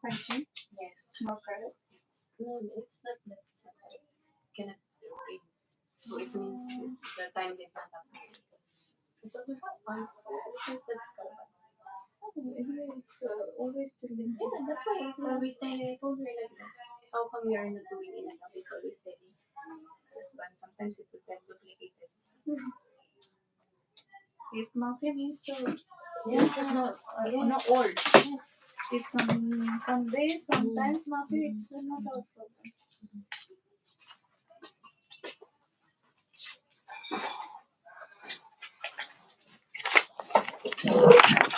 Punching? Yes. Smoker? No, it's not that separate. Cannot read. So it means the time did not appear. I told her how fun. So it means that's the one. Anyway, it's always doing. Yeah, that's why it's always steady. I told her like, how come you're not doing it enough? It's always steady. Yes, but sometimes it will get duplicated. If muffin is so, Yeah. not all. Yes. If some days, sometimes muffin it's not our problem.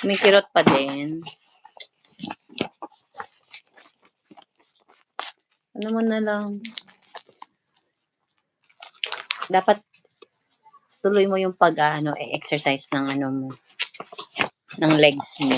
May kirot pa din. Ano mo na lang. Dapat tuloy mo yung exercise ng mo, ng legs mo.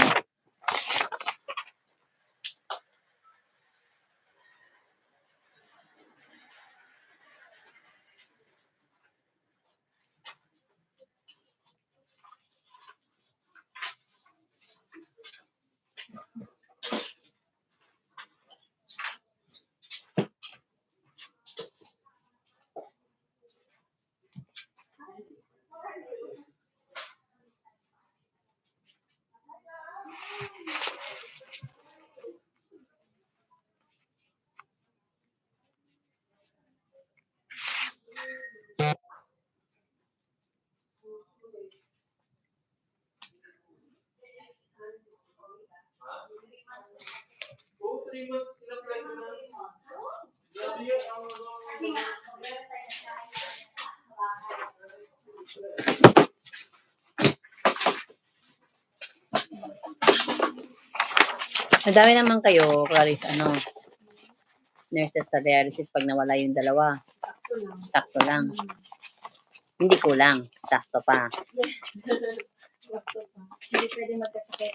Madami naman kayo, Clarice, nurses sa dialysis pag nawala yung dalawa. Sakto lang. Hindi kulang. Sakto pa. Hindi pwede magkasakit.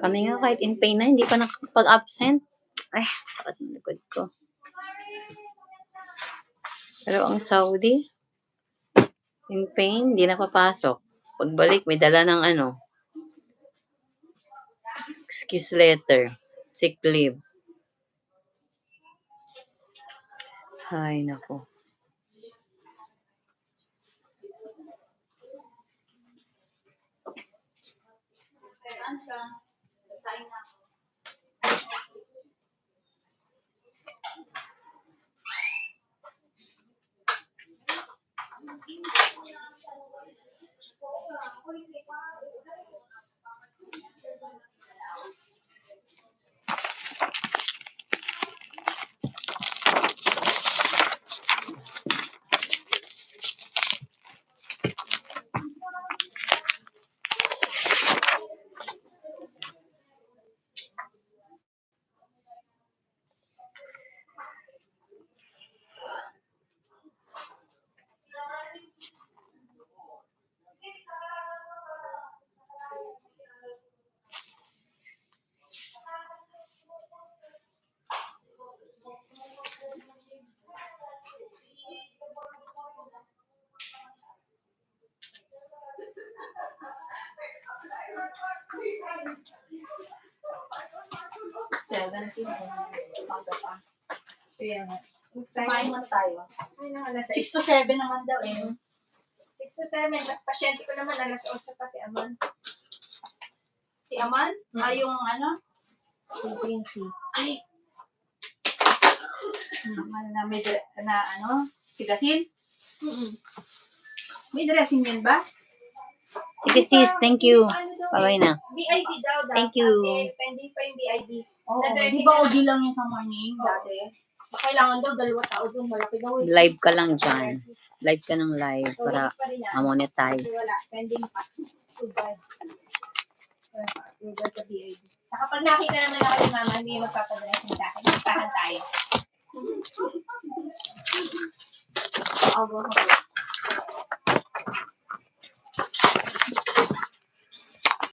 Kami nga kahit in pain na, hindi pa nakapag-absent. Ay, sakit ng likod ko. Pero ang Saudi, in pain, hindi napapasok. Pagbalik, may dala ng excuse letter, sick leave. Ay, nako. Kumain man tayo. 6 to 7 naman daw eh. 6 to 7, mas pasyente ko naman, alas 8 pa si Aman. Si Aman? Yung Pregnancy. Ay! Aman na may tigasin? May dressing yan ba? Sige sis, thank you. Bye-bye na. BID daw dati. Thank you. Pending pa yung BID. Di ba OD lang yun sa morning dati? Kailangan daw, 2 tao doon. Malaki daw. Live ka lang dyan. Live ka ng live para ma-monetize. Wala, pending pa. Goodbye. Goodbye sa BID. Sa kapag nakita naman ako ni Mama, hindi yung magpapadressing sa akin. Magtahan tayo. I'll go home.